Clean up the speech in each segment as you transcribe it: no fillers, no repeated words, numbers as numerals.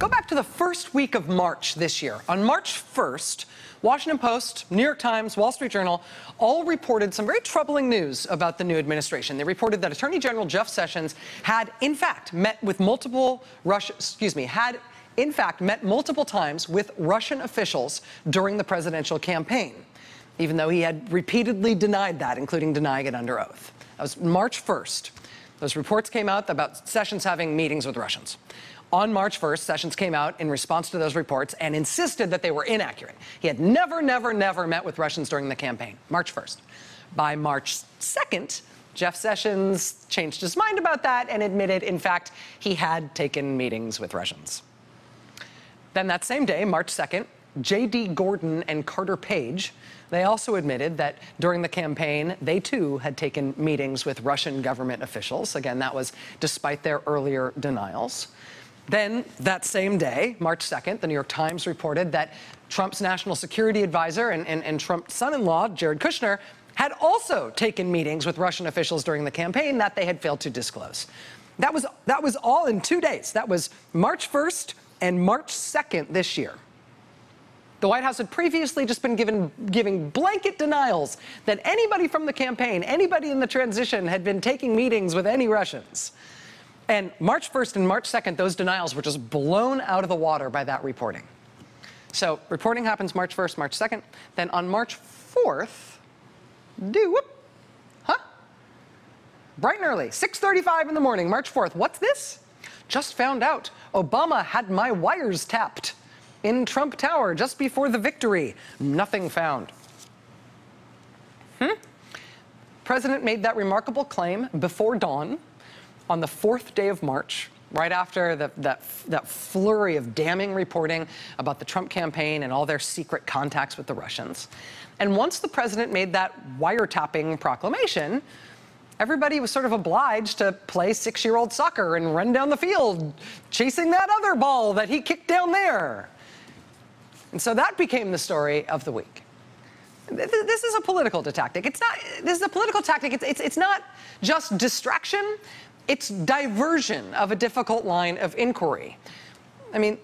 Go back to the first week of March this year. On March 1st, Washington Post, New York Times, Wall Street Journal all reported some very troubling news about the new administration. They reported that Attorney General Jeff Sessions had, in fact, met multiple times with Russian officials during the presidential campaign, even though he had repeatedly denied that, including denying it under oath. That was March 1st. Those reports came out about Sessions having meetings with Russians. On March 1st, Sessions came out in response to those reports and insisted that they were inaccurate. He had never met with Russians during the campaign, March 1st. By March 2nd, Jeff Sessions changed his mind about that and admitted, in fact, he had taken meetings with Russians. Then that same day, March 2nd, J.D. Gordon and Carter Page, they also admitted that during the campaign, they too had taken meetings with Russian government officials. Again, that was despite their earlier denials. Then, that same day, March 2nd, the New York Times reported that Trump's national security advisor and Trump's son-in-law, Jared Kushner, had also taken meetings with Russian officials during the campaign that they had failed to disclose. That was all in 2 days. That was March 1st and March 2nd this year. The White House had previously just been giving blanket denials that anybody from the campaign, anybody in the transition, had been taking meetings with any Russians. And March 1st and March 2nd, those denials were just blown out of the water by that reporting. So reporting happens March 1st, March 2nd. Then on March 4th, bright and early, 6:35 in the morning, March 4th. What's this? Just found out Obama had my wires tapped in Trump Tower just before the victory. Nothing found. President made that remarkable claim before dawn on the 4th day of March, right after that flurry of damning reporting about the Trump campaign and all their secret contacts with the Russians. And once the president made that wiretapping proclamation, everybody was sort of obliged to play 6-year-old soccer and run down the field, chasing that other ball that he kicked down there. And so that became the story of the week. This is a political tactic. This is a political tactic. It's not just distraction. It's diversion of a difficult line of inquiry. I mean,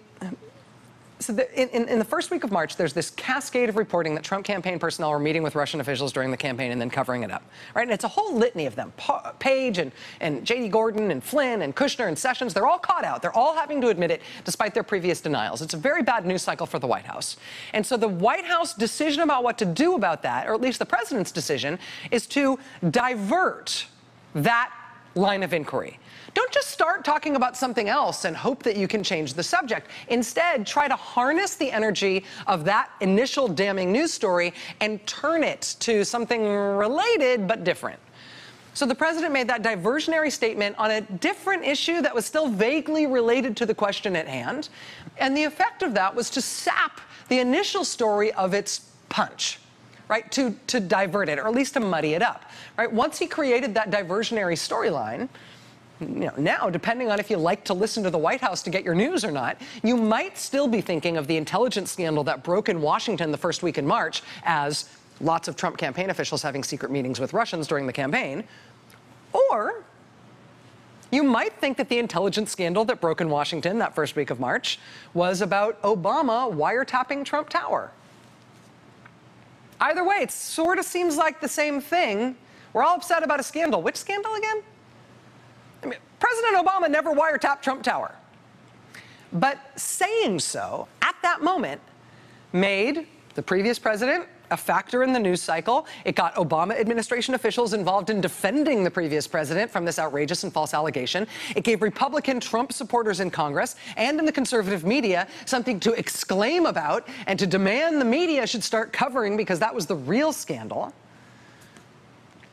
so in the first week of March, there's this cascade of reporting that Trump campaign personnel were meeting with Russian officials during the campaign and then covering it up, right? And it's a whole litany of them. Page and J.D. Gordon and Flynn and Kushner and Sessions, they're all caught out. They're all having to admit it despite their previous denials. It's a very bad news cycle for the White House. And so the White House decision about what to do about that, or at least the president's decision, is to divert that line of inquiry. Don't just start talking about something else and hope that you can change the subject. Instead, try to harness the energy of that initial damning news story and turn it to something related but different. So the president made that diversionary statement on a different issue that was still vaguely related to the question at hand. And the effect of that was to sap the initial story of its punch, right? To divert it, or at least to muddy it up, right? Once he created that diversionary storyline, now, depending on if you like to listen to the White House to get your news or not, you might still be thinking of the intelligence scandal that broke in Washington the first week in March as lots of Trump campaign officials having secret meetings with Russians during the campaign. Or you might think that the intelligence scandal that broke in Washington that first week of March was about Obama wiretapping Trump Tower. Either way, it sort of seems like the same thing. We're all upset about a scandal. Which scandal again? I mean, President Obama never wiretapped Trump Tower. But saying so at that moment made the previous president a factor in the news cycle. It got Obama administration officials involved in defending the previous president from this outrageous and false allegation. It gave Republican Trump supporters in Congress and in the conservative media something to exclaim about and to demand the media should start covering, because that was the real scandal.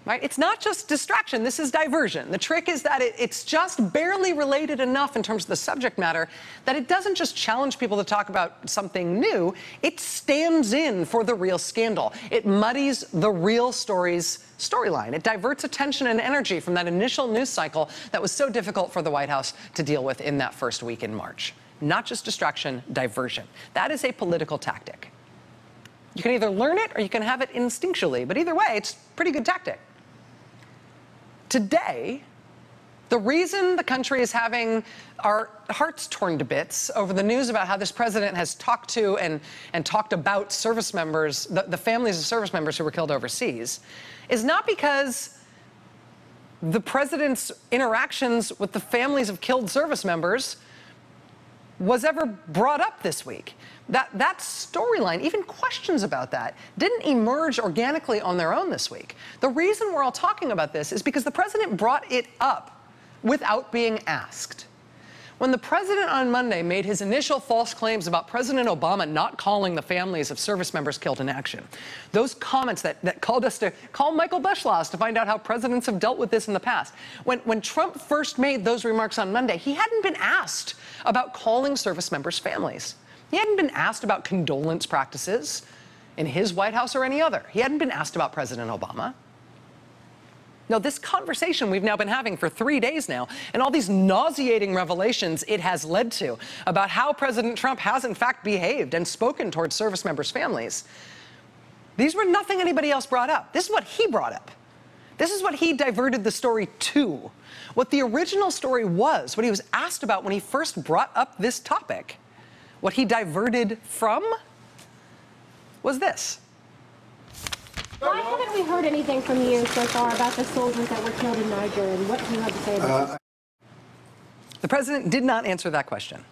Right? It's not just distraction. This is diversion. The trick is that it's just barely related enough in terms of the subject matter that it doesn't just challenge people to talk about something new. It stands in for the real scandal. It muddies the real story's storyline. It diverts attention and energy from that initial news cycle that was so difficult for the White House to deal with in that first week in March. Not just distraction, diversion. That is a political tactic. You can either learn it or you can have it instinctually, but either way, it's a pretty good tactic. Today, The reason the country is having our hearts torn to bits over the news about how this president has talked to and talked about service members, the families of service members who were killed overseas, is not because the president's interactions with the families of killed service members was ever brought up this week. That storyline, even questions about that, didn't emerge organically on their own this week. The reason we're all talking about this is because the president brought it up without being asked. When the president on Monday made his initial false claims about President Obama not calling the families of service members killed in action, those comments that called us to call Michael Beschloss to find out how presidents have dealt with this in the past, when Trump first made those remarks on Monday, he hadn't been asked about calling service members' families. He hadn't been asked about condolence practices in his White House or any other. He hadn't been asked about President Obama. No, this conversation we've now been having for 3 days now, and all these nauseating revelations it has led to about how President Trump has in fact behaved and spoken towards service members' families, these were nothing anybody else brought up. This is what he brought up. This is what he diverted the story to. What the original story was, what he was asked about when he first brought up this topic, what he diverted from was this. Why haven't we heard anything from you so far about the soldiers that were killed in Niger, and what do you have to say about that? The president did not answer that question.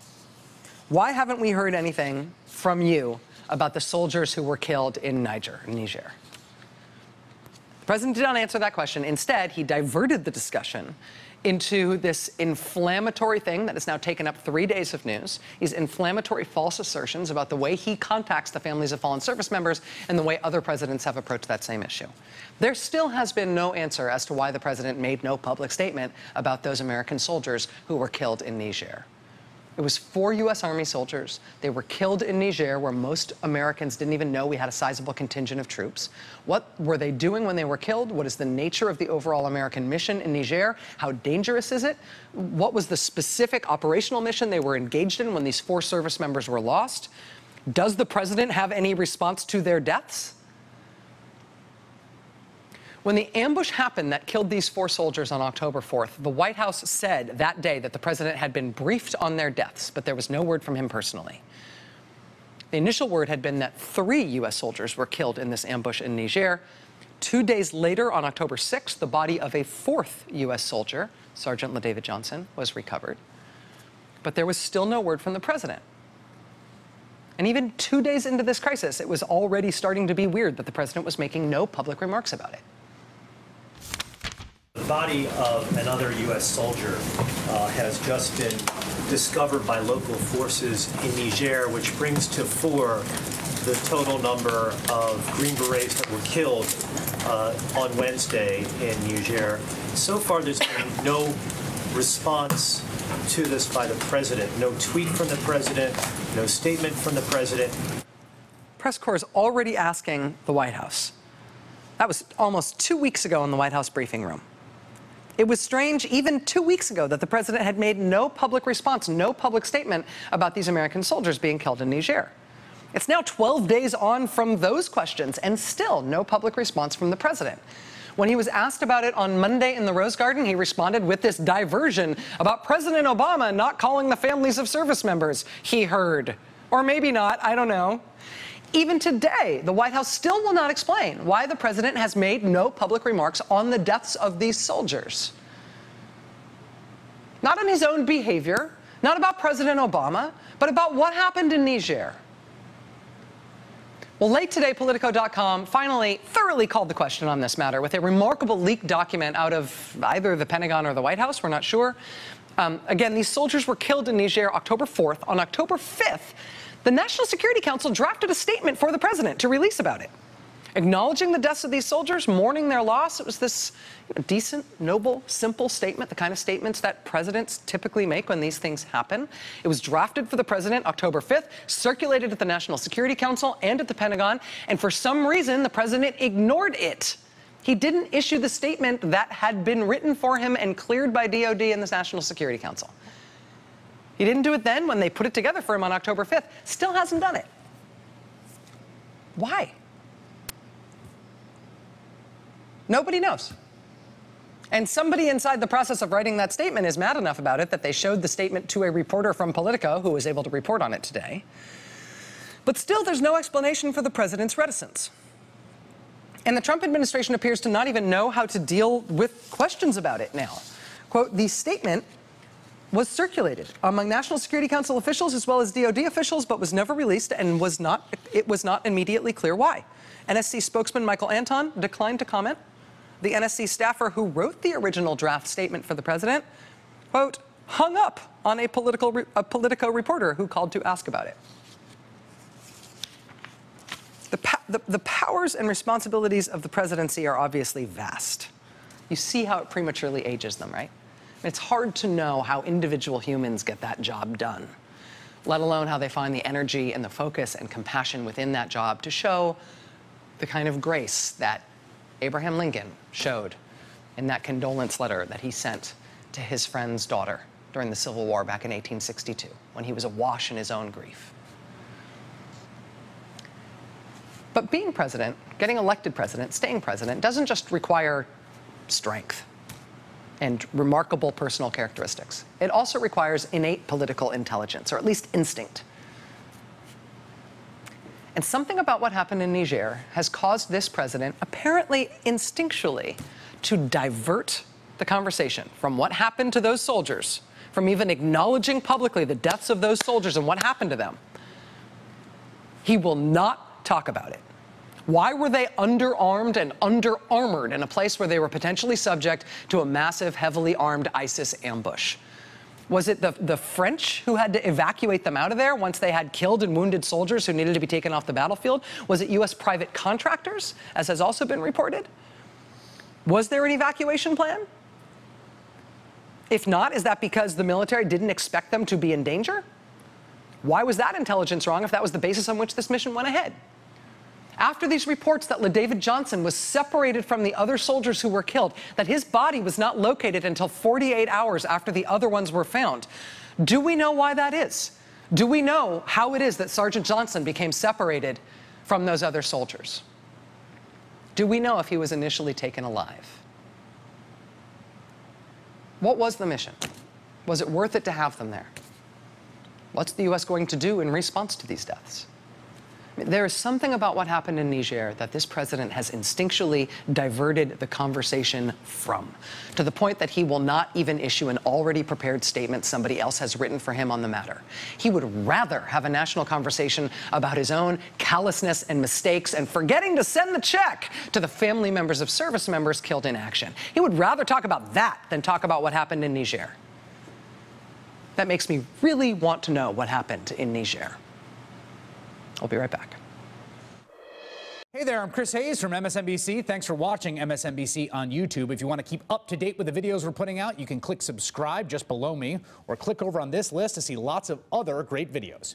Why haven't we heard anything from you about the soldiers who were killed in Niger? The president did not answer that question. Instead, he diverted the discussion into this inflammatory thing that has now taken up 3 days of news. These inflammatory false assertions about the way he contacts the families of fallen service members and the way other presidents have approached that same issue. There still has been no answer as to why the president made no public statement about those American soldiers who were killed in Niger. It was 4 U.S. Army soldiers. They were killed in Niger, where most Americans didn't even know we had a sizable contingent of troops. What were they doing when they were killed? What is the nature of the overall American mission in Niger? How dangerous is it? What was the specific operational mission they were engaged in when these 4 service members were lost? Does the president have any response to their deaths? When the ambush happened that killed these 4 soldiers on October 4th, the White House said that day that the president had been briefed on their deaths, but there was no word from him personally. The initial word had been that 3 U.S. soldiers were killed in this ambush in Niger. 2 days later, on October 6th, the body of a 4th U.S. soldier, Sergeant LaDavid Johnson, was recovered. But there was still no word from the president. And even 2 days into this crisis, it was already starting to be weird that the president was making no public remarks about it. The body of another U.S. soldier has just been discovered by local forces in Niger, which brings to 4 the total number of Green Berets that were killed on Wednesday in Niger. So far, there's been no response to this by the president. No tweet from the president, no statement from the president. Press corps is already asking the White House. That was almost 2 weeks ago in the White House briefing room. It was strange even 2 weeks ago that the president had made no public response, no public statement about these American soldiers being killed in Niger. It's now 12 days on from those questions and still no public response from the president. When he was asked about it on Monday in the Rose Garden, he responded with this diversion about President Obama not calling the families of service members he heard. Or maybe not, I don't know. Even today, the White House still will not explain why the president has made no public remarks on the deaths of these soldiers. Not on his own behavior, not about President Obama, but about what happened in Niger. Well, late today, Politico.com finally thoroughly called the question on this matter with a remarkable leaked document out of either the Pentagon or the White House, we're not sure. Again, these soldiers were killed in Niger October 4th. On October 5th, the National Security Council drafted a statement for the president to release about it. Acknowledging the deaths of these soldiers, mourning their loss, it was this decent, noble, simple statement, the kind of statements that presidents typically make when these things happen. It was drafted for the president October 5th, circulated at the National Security Council and at the Pentagon, and for some reason, the president ignored it. He didn't issue the statement that had been written for him and cleared by DOD and the National Security Council. He didn't do it then when they put it together for him on October 5th. Still hasn't done it. Why? Nobody knows. And somebody inside the process of writing that statement is mad enough about it that they showed the statement to a reporter from Politico who was able to report on it today. But still, there's no explanation for the president's reticence. And the Trump administration appears to not even know how to deal with questions about it now. Quote, the statement was circulated among National Security Council officials as well as DOD officials, but was never released and it was not immediately clear why. NSC spokesman Michael Anton declined to comment. The NSC staffer who wrote the original draft statement for the president, quote, hung up on a Politico reporter who called to ask about it. The powers and responsibilities of the presidency are obviously vast. You see how it prematurely ages them, right? It's hard to know how individual humans get that job done, let alone how they find the energy and the focus and compassion within that job to show the kind of grace that Abraham Lincoln showed in that condolence letter that he sent to his friend's daughter during the Civil War back in 1862, when he was awash in his own grief. But being president, getting elected president, staying president, doesn't just require strength and remarkable personal characteristics. It also requires innate political intelligence, or at least instinct. And something about what happened in Niger has caused this president, apparently instinctually, to divert the conversation from what happened to those soldiers, from even acknowledging publicly the deaths of those soldiers and what happened to them. He will not talk about it. Why were they underarmed and under-armored in a place where they were potentially subject to a massive, heavily armed ISIS ambush? Was it the French who had to evacuate them out of there once they had killed and wounded soldiers who needed to be taken off the battlefield? Was it U.S. private contractors, as has also been reported? Was there an evacuation plan? If not, is that because the military didn't expect them to be in danger? Why was that intelligence wrong if that was the basis on which this mission went ahead? After these reports that LaDavid Johnson was separated from the other soldiers who were killed, that his body was not located until 48 hours after the other ones were found, do we know why that is? Do we know how it is that Sergeant Johnson became separated from those other soldiers? Do we know if he was initially taken alive? What was the mission? Was it worth it to have them there? What's the U.S. going to do in response to these deaths? There is something about what happened in Niger that this president has instinctually diverted the conversation from, to the point that he will not even issue an already prepared statement somebody else has written for him on the matter. He would rather have a national conversation about his own callousness and mistakes and forgetting to send the check to the family members of service members killed in action. He would rather talk about that than talk about what happened in Niger. That makes me really want to know what happened in Niger. I'll be right back. Hey there, I'm Chris Hayes from MSNBC. Thanks for watching MSNBC on YouTube. If you want to keep up to date with the videos we're putting out, you can click subscribe just below me or click over on this list to see lots of other great videos.